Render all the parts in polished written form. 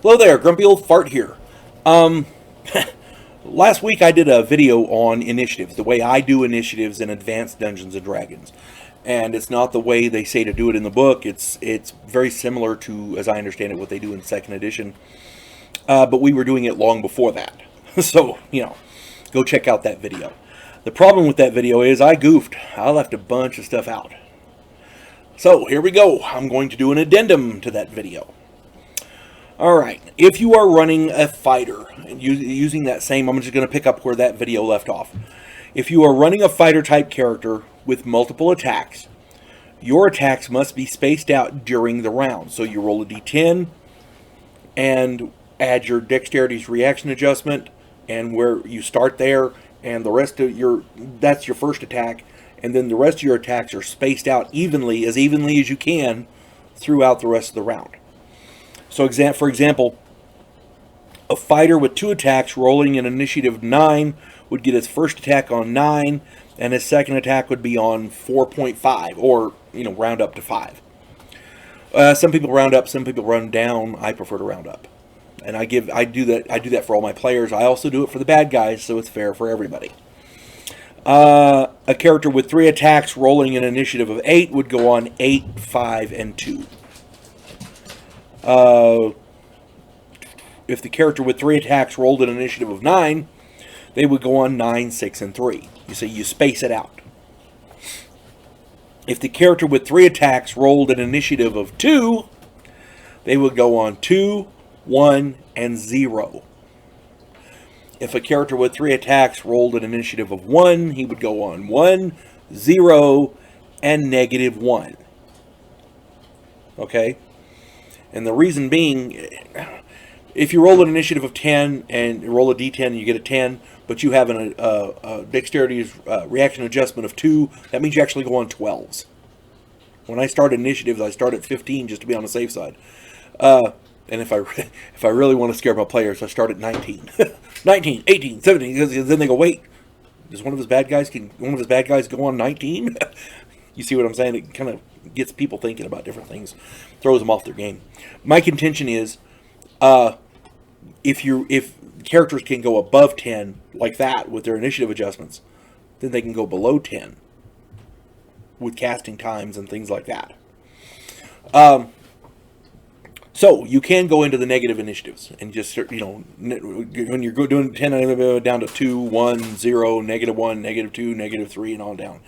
Hello there, Grumpy Old Fart here. Um, Last week I did a video on initiatives, the way I do initiatives in Advanced Dungeons and Dragons, and it's not the way they say to do it in the book. It's very similar to, as I understand it, what they do in Second Edition. But we were doing it long before that, so go check out that video. The problem with that video is I goofed. I left a bunch of stuff out. So here we go. I'm going to do an addendum to that video. Alright, if you are running a fighter, and using that same, I'm just going to pick up where that video left off. If you are running a fighter type character with multiple attacks, your attacks must be spaced out during the round. So you roll a d10 and add your dexterity's reaction adjustment, and where you start there, and the rest of that's your first attack, and then the rest of your attacks are spaced out evenly as you can throughout the rest of the round. So for example, a fighter with 2 attacks rolling an initiative 9 would get his first attack on 9, and his second attack would be on 4.5, or round up to 5. Some people round up, some people round down. I prefer to round up, and I do that for all my players. I also do it for the bad guys, so it's fair for everybody. A character with 3 attacks rolling an initiative of 8 would go on 8, 5, and 2. If the character with 3 attacks rolled an initiative of 9, they would go on 9, 6, and 3. You see, you space it out. If the character with 3 attacks rolled an initiative of 2, they would go on 2, 1, and 0. If a character with 3 attacks rolled an initiative of 1, he would go on 1, 0, and -1. Okay? And the reason being, if you roll an initiative of 10 and you roll a d10 and you get a 10, but you have a dexterity's reaction adjustment of 2, that means you actually go on 12s. When I start initiatives, I start at 15 just to be on the safe side. And if I really want to scare my players, I start at 19. 19, 18, 17, because then they go, wait, does one of his bad guys go on 19? You see what I'm saying? It kind of gets people thinking about different things, throws them off their game. My contention is, if characters can go above 10 like that with their initiative adjustments, then they can go below 10 with casting times and things like that. So you can go into the negative initiatives and just, when you're doing 10 down to 2, 1, 0, -1, -2, -3, and on down.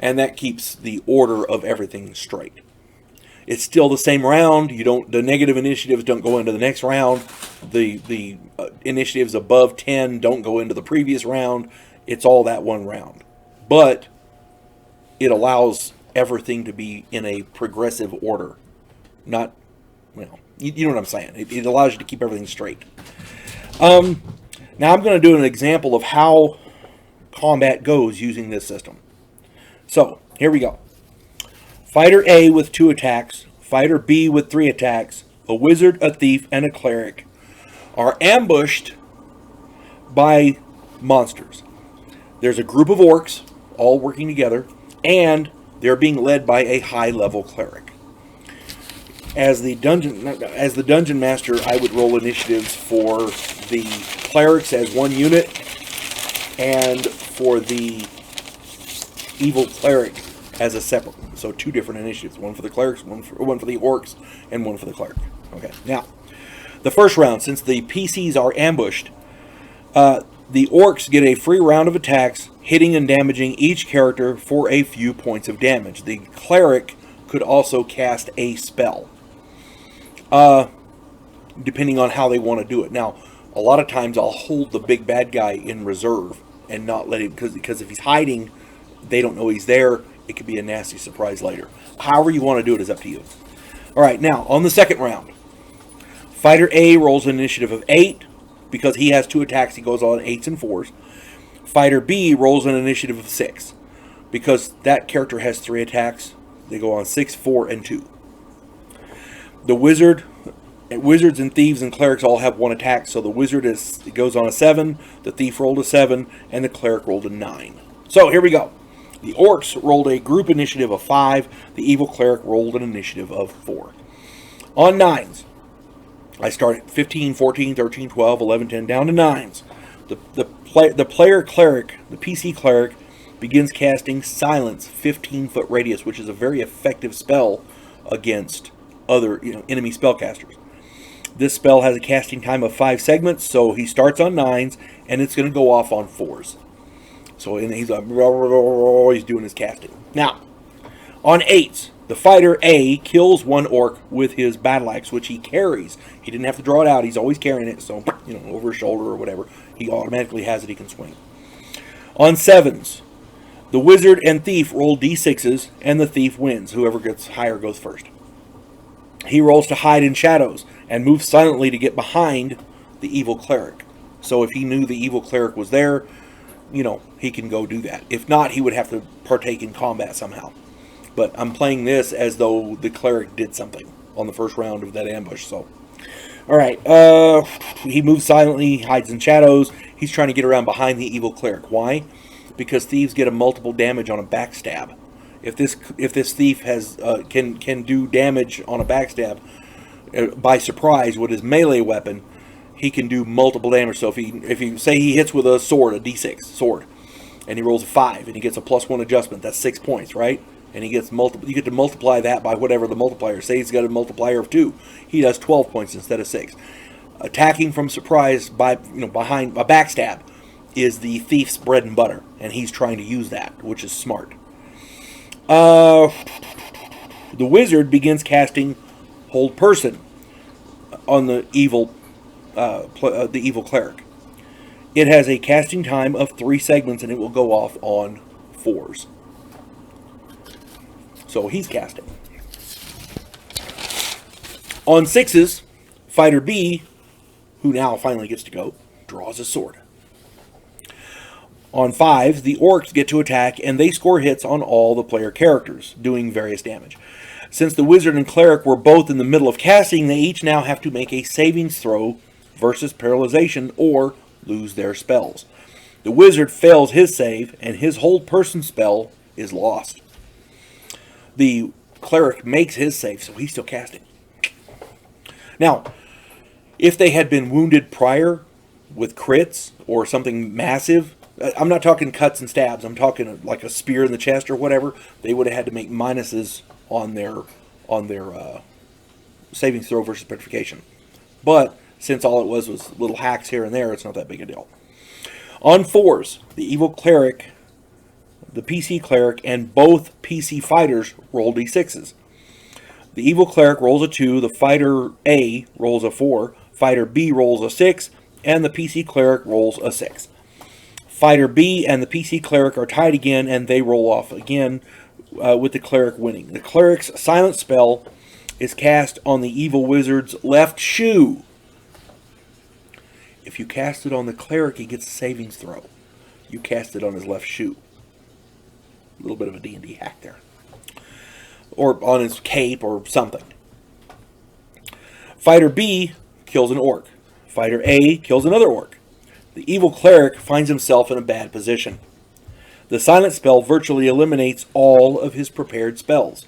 And that keeps the order of everything straight. It's still the same round. The negative initiatives don't go into the next round. The initiatives above 10 don't go into the previous round. It's all that one round. But it allows everything to be in a progressive order. Not, you know what I'm saying. It allows you to keep everything straight. Now I'm going to do an example of how combat goes using this system. So, here we go. Fighter A with 2 attacks, Fighter B with 3 attacks, a wizard, a thief, and a cleric are ambushed by monsters. There's a group of orcs all working together, and they're being led by a high-level cleric. As the dungeon master, I would roll initiatives for the clerics as one unit, and for the evil cleric as a separate one. So 2 different initiatives, one for the clerics, one for the orcs, and one for the cleric. Okay, now the first round, since the PCs are ambushed, the orcs get a free round of attacks, hitting and damaging each character for a few points of damage. The cleric could also cast a spell, depending on how they want to do it. Now, a lot of times I'll hold the big bad guy in reserve and not let him, because if he's hiding, they don't know he's there. It could be a nasty surprise later. However you want to do it is up to you. Alright, now, on the second round, Fighter A rolls an initiative of 8. Because he has 2 attacks, he goes on 8s and 4s. Fighter B rolls an initiative of 6. Because that character has 3 attacks, they go on 6, 4, and 2. The wizards and thieves and clerics all have 1 attack, so the wizard goes on a 7, the thief rolled a 7, and the cleric rolled a 9. So, here we go. The orcs rolled a group initiative of 5. The evil cleric rolled an initiative of 4. On 9s, I start at 15, 14, 13, 12, 11, 10, down to 9s. The player cleric, the PC cleric, begins casting Silence 15-foot radius, which is a very effective spell against other enemy spellcasters. This spell has a casting time of 5 segments, so he starts on 9s, and it's going to go off on 4s. So he's doing his casting. Now, on 8s, the fighter A kills one orc with his battle axe, which he carries. He didn't have to draw it out. He's always carrying it, so, over his shoulder or whatever. He automatically has it. He can swing. On 7s, the wizard and thief roll d6s, and the thief wins. Whoever gets higher goes first. He rolls to hide in shadows and moves silently to get behind the evil cleric. So if he knew the evil cleric was there, he can go do that. If not, he would have to partake in combat somehow. But I'm playing this as though the cleric did something on the first round of that ambush. So, all right. He moves silently, hides in shadows. He's trying to get around behind the evil cleric. Why? Because thieves get a multiple damage on a backstab. If this thief has can do damage on a backstab by surprise with his melee weapon, he can do multiple damage. So if he say he hits with a sword, a d6 sword, and he rolls a 5 and he gets a +1 adjustment, that's 6 points, right? And he gets you get to multiply that by whatever the multiplier. Say he's got a multiplier of 2, he does 12 points instead of 6. Attacking from surprise by behind a backstab is the thief's bread and butter, and he's trying to use that, which is smart. The wizard begins casting Hold Person on the evil cleric. It has a casting time of 3 segments, and it will go off on 4s. So he's casting. On 6s, fighter B, who now finally gets to go, draws a sword. On 5s, the orcs get to attack, and they score hits on all the player characters, doing various damage. Since the wizard and cleric were both in the middle of casting, they each now have to make a savings throw versus paralyzation or lose their spells. The wizard fails his save, and his Hold Person spell is lost. The cleric makes his save, so he's still casting. Now, if they had been wounded prior with crits or something massive, I'm not talking cuts and stabs, I'm talking like a spear in the chest or whatever, they would have had to make minuses on their savings throw versus petrification. But since all it was little hacks here and there, it's not that big a deal. On 4s, the evil cleric, the PC cleric, and both PC fighters roll d6s. The evil cleric rolls a 2, the fighter A rolls a 4, fighter B rolls a 6, and the PC cleric rolls a 6. Fighter B and the PC cleric are tied again, and they roll off again, with the cleric winning. The cleric's silent spell is cast on the evil wizard's left shoe. If you cast it on the cleric, he gets a savings throw. You cast it on his left shoe. A little bit of a D&D hack there. Or on his cape or something. Fighter B kills an orc. Fighter A kills another orc. The evil cleric finds himself in a bad position. The silent spell virtually eliminates all of his prepared spells.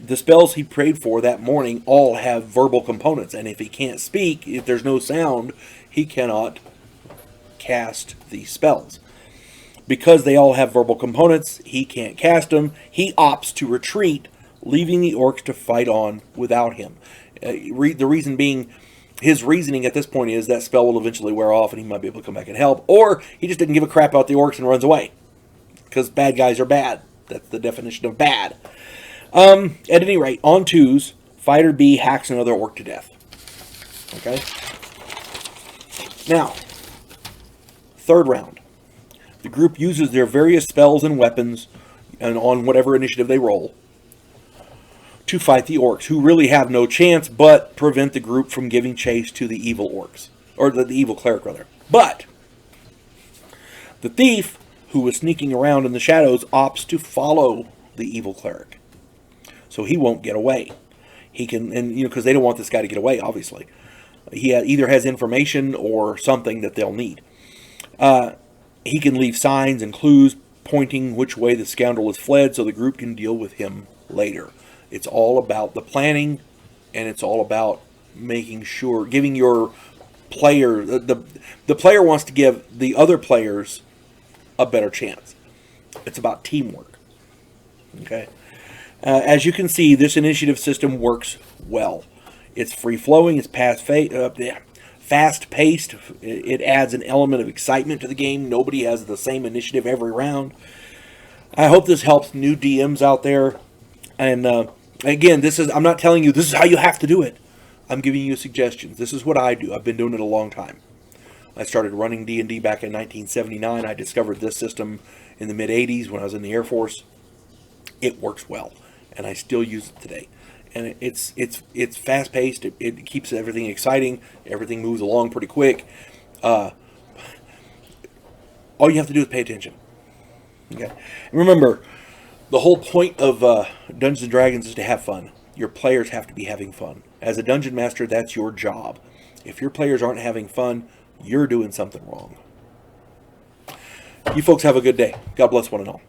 The spells he prayed for that morning all have verbal components, and if he can't speak, if there's no sound, he cannot cast these spells. Because they all have verbal components, he can't cast them. He opts to retreat, leaving the orcs to fight on without him. The reason being, his reasoning at this point is that spell will eventually wear off and he might be able to come back and help. Or he just didn't give a crap about the orcs and runs away. Because bad guys are bad. That's the definition of bad. At any rate, on 2s, fighter B hacks another orc to death. Okay? Now, 3rd round. The group uses their various spells and weapons, and on whatever initiative they roll, to fight the orcs, who really have no chance but prevent the group from giving chase to the evil orcs. Or the evil cleric, rather. But the thief, who was sneaking around in the shadows, opts to follow the evil cleric. So he won't get away. He can, and because they don't want this guy to get away, obviously. He either has information or something that they'll need. He can leave signs and clues pointing which way the scoundrel has fled so the group can deal with him later. It's all about the planning, and it's all about making sure, giving your player, the player wants to give the other players a better chance. It's about teamwork. Okay. As you can see, this initiative system works well. It's free-flowing. It's fast-paced. It adds an element of excitement to the game. Nobody has the same initiative every round. I hope this helps new DMs out there. And again, I'm not telling you this is how you have to do it. I'm giving you suggestions. This is what I do. I've been doing it a long time. I started running D&D back in 1979. I discovered this system in the mid-'80s when I was in the Air Force. It works well, and I still use it today. And it's fast-paced. It keeps everything exciting. Everything moves along pretty quick. All you have to do is pay attention. Okay. And remember, the whole point of Dungeons & Dragons is to have fun. Your players have to be having fun. As a Dungeon Master, that's your job. If your players aren't having fun, you're doing something wrong. You folks have a good day. God bless one and all.